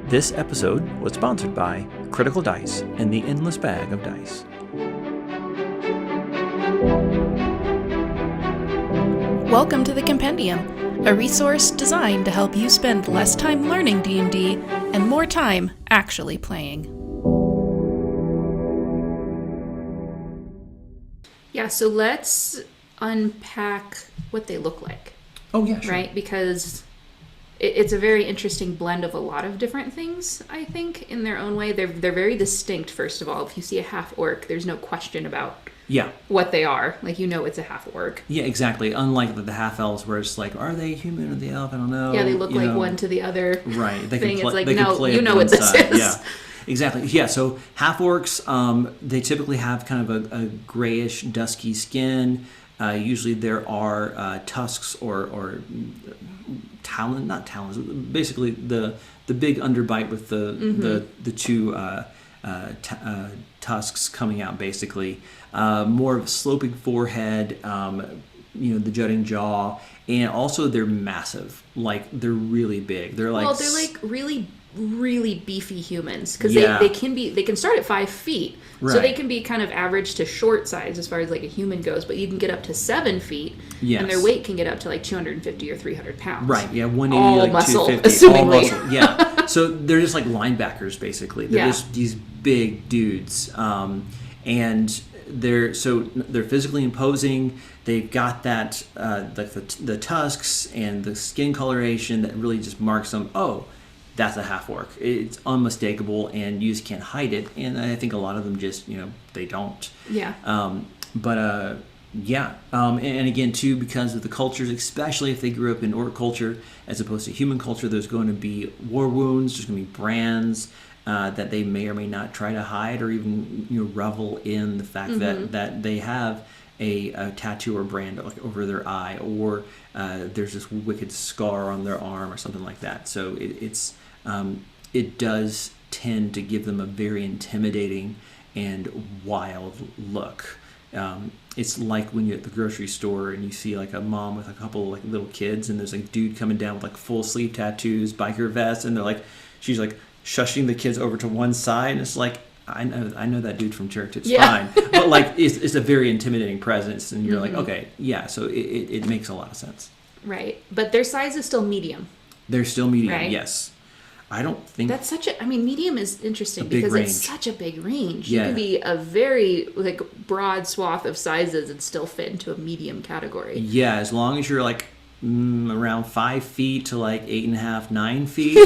This episode was sponsored by Critical Dice and the Endless Bag of Dice. Welcome to the Compendium, a resource designed to help you spend less time learning D&D and more time actually playing. Yeah, so let's unpack what they look like. Oh, yeah, sure. Right? Because it's a very interesting blend of a lot of different things, I think, in their own way. They're very distinct, first of all. If you see a half-orc, there's no question about what they are. Like, you know it's a half-orc. Yeah, exactly. Unlike the half-elves where it's like, are they human or the elf? I don't know. Yeah, they look like one to the other. Right. They thing. Can it's like, they no, play you know what this is. Yeah. Exactly. Yeah, so half-orcs, they typically have kind of a grayish, dusky skin. Usually there are tusks or not talons, basically the big underbite with the two tusks coming out, basically. More of a sloping forehead, the jutting jaw, and also they're massive. Like, they're really big. They're like really beefy humans, because they can start at 5 feet, right. So they can be kind of average to short size as far as like a human goes, but you can get up to 7 feet, yes. And their weight can get up to like 250 or 300 pounds. Right, yeah, 180, all like muscle, 250, assumingly. all muscle, yeah. So they're just like linebackers, basically. They're just these big dudes, and they're physically imposing. They've got that the tusks and the skin coloration that really just marks them. Oh, that's a half-orc. It's unmistakable, and you just can't hide it. And I think a lot of them just, they don't. Yeah. And again, too, because of the cultures, especially if they grew up in orc culture as opposed to human culture, there's going to be war wounds. There's going to be brands that they may or may not try to hide, or even revel in the fact that they have a tattoo or brand over their eye, or there's this wicked scar on their arm or something like that. So it does tend to give them a very intimidating and wild look. It's like when you're at the grocery store and you see like a mom with a couple of like little kids, and there's like a dude coming down with like full sleeve tattoos, biker vest, and she's like shushing the kids over to one side, and it's like, I know that dude from church. It's fine, but like it's a very intimidating presence, and you're like, okay, yeah. So it makes a lot of sense. Right, but their size is still medium. They're still medium, right? Yes. I don't think that's medium is interesting because it's such a big range. Yeah. You can be a very broad swath of sizes and still fit into a medium category. Yeah, as long as you're like around 5 feet to like 8.5, 9 feet,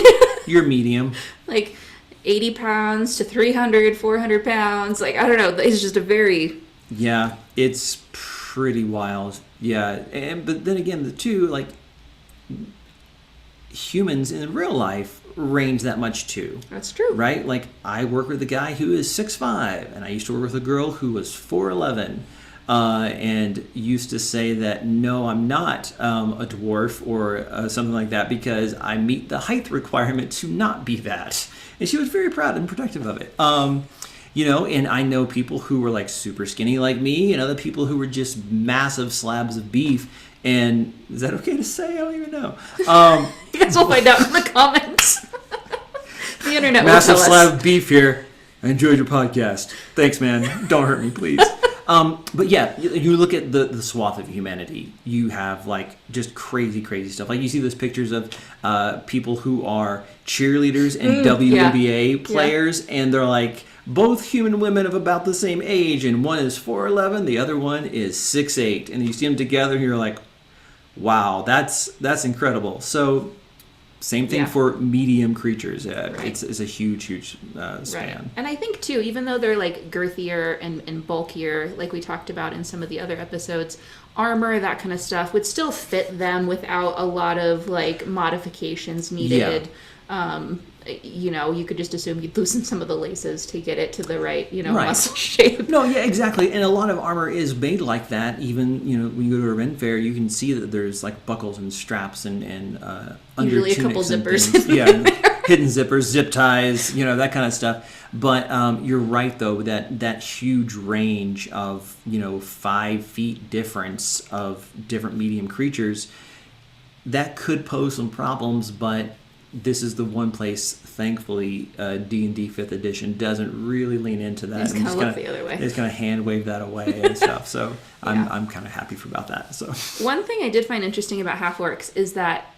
you're medium. Like 80 pounds to 300, 400 pounds. Like, I don't know. It's just a very... Yeah, it's pretty wild. Yeah, but then again, the two, like, humans in real life range that much too. That's true. Right? Like, I work with a guy who is 6'5", and I used to work with a girl who was 4'11", and used to say that, no, I'm not a dwarf or something like that, because I meet the height requirement to not be that. And she was very proud and protective of it. And I know people who were like super skinny like me, and other people who were just massive slabs of beef. And is that okay to say? I don't even know. You guys will find out in the comments. The internet will tell us. Massive slab of beef here. I enjoyed your podcast. Thanks, man. Don't hurt me, please. But yeah, you look at the swath of humanity. You have like just crazy stuff. Like, you see those pictures of people who are cheerleaders and WNBA players, and they're like both human women of about the same age, and one is 4'11", the other one is 6'8", and you see them together, and you're like, wow, that's incredible. So same thing for medium creatures. Right. It's a huge span. Right. And I think, too, even though they're, like, girthier and bulkier, like we talked about in some of the other episodes, armor, that kind of stuff, would still fit them without a lot of, like, modifications needed. Yeah. You could just assume you'd loosen some of the laces to get it to the right, muscle shape. No, yeah, exactly. And a lot of armor is made like that. Even, when you go to a Ren fair, you can see that there's like buckles and straps and under usually a couple zippers. Hidden zippers, zip ties, that kind of stuff. But you're right, though, that huge range of, 5 feet difference of different medium creatures, that could pose some problems, but this is the one place, thankfully, D&D 5th edition doesn't really lean into that. It's kind of look the other way. They just kind of hand wave that away and stuff. So Yeah. I'm kind of happy about that. So one thing I did find interesting about half-orcs is that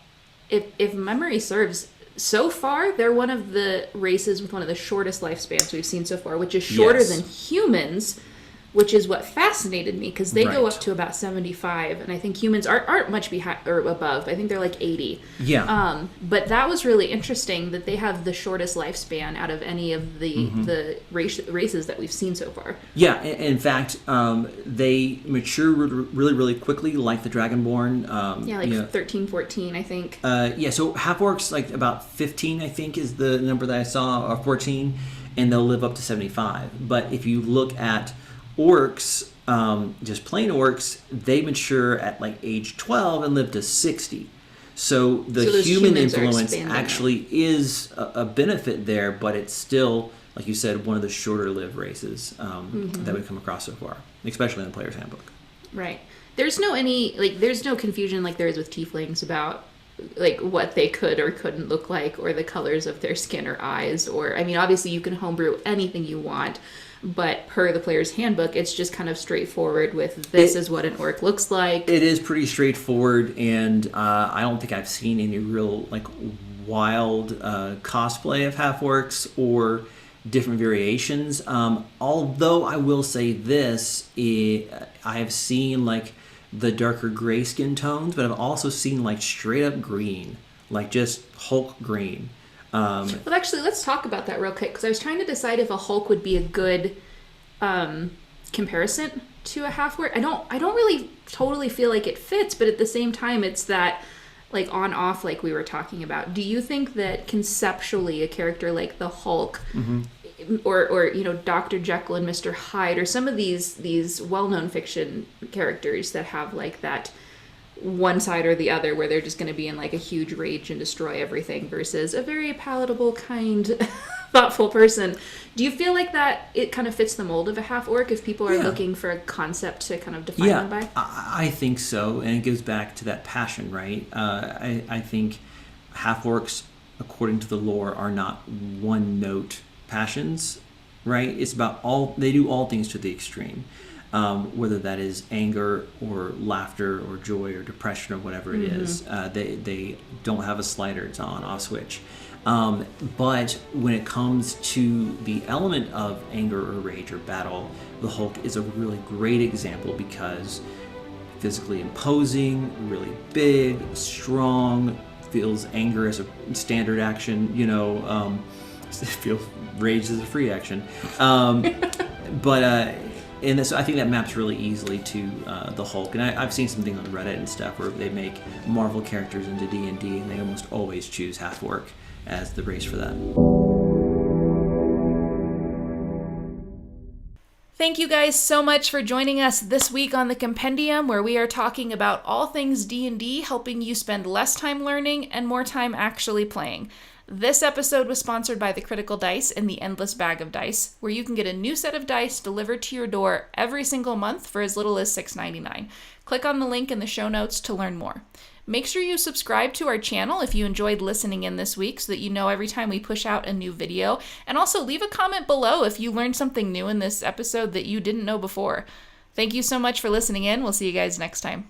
if memory serves, so far they're one of the races with one of the shortest lifespans we've seen so far, which is shorter Yes. than humans, which is what fascinated me, because they go Right. up to about 75, and I think humans aren't much behind or above. I think they're like 80. yeah. But that was really interesting that they have the shortest lifespan out of any of the races that we've seen so far. Yeah, in fact, they mature really, really quickly, like the Dragonborn. Yeah, like 13, 14, I think. Yeah, so half-orcs, like about 15, I think, is the number that I saw, or 14, and they'll live up to 75. But if you look at orcs, just plain orcs, they mature at like age 12 and live to 60. So the those human humans are influence expanding actually is a benefit there, but it's still, like you said, one of the shorter lived races that we've come across so far, especially in the player's handbook. Right. There's no confusion like there is with tieflings about like what they could or couldn't look like, or the colors of their skin or eyes, or I mean, obviously you can homebrew anything you want, but per the player's handbook, it's just kind of straightforward with this is what an orc looks like. It is pretty straightforward, and I don't think I've seen any real like wild cosplay of half-orcs or different variations. Although I will say this, I have seen like the darker gray skin tones, but I've also seen like straight up green, like just Hulk green. Well, actually, let's talk about that real quick, because I was trying to decide if a Hulk would be a good comparison to a half-orc. I don't really totally feel like it fits, but at the same time, it's that like on-off, like we were talking about. Do you think that conceptually a character like the Hulk, or Dr. Jekyll and Mr. Hyde, or some of these well-known fiction characters that have like that one side or the other, where they're just going to be in like a huge rage and destroy everything, versus a very palatable, kind, thoughtful person. Do you feel like that it kind of fits the mold of a half-orc if people are looking for a concept to kind of define them by? I think so, and it goes back to that passion, right? I think half-orcs, according to the lore, are not one-note passions, right? It's about they do all things to the extreme. Whether that is anger or laughter or joy or depression or whatever it is, they don't have a slider, it's on off switch. But when it comes to the element of anger or rage or battle, the Hulk is a really great example, because physically imposing, really big, strong, feels anger as a standard action, feels rage as a free action. And so I think that maps really easily to the Hulk. And I've seen some things on Reddit and stuff where they make Marvel characters into D&D, and they almost always choose half-orc as the race for that. Thank you guys so much for joining us this week on the Compendium, where we are talking about all things D&D, helping you spend less time learning and more time actually playing. This episode was sponsored by the Critical Dice and the Endless Bag of Dice, where you can get a new set of dice delivered to your door every single month for as little as $6.99. Click on the link in the show notes to learn more. Make sure you subscribe to our channel if you enjoyed listening in this week, so that you know every time we push out a new video. And also leave a comment below if you learned something new in this episode that you didn't know before. Thank you so much for listening in. We'll see you guys next time.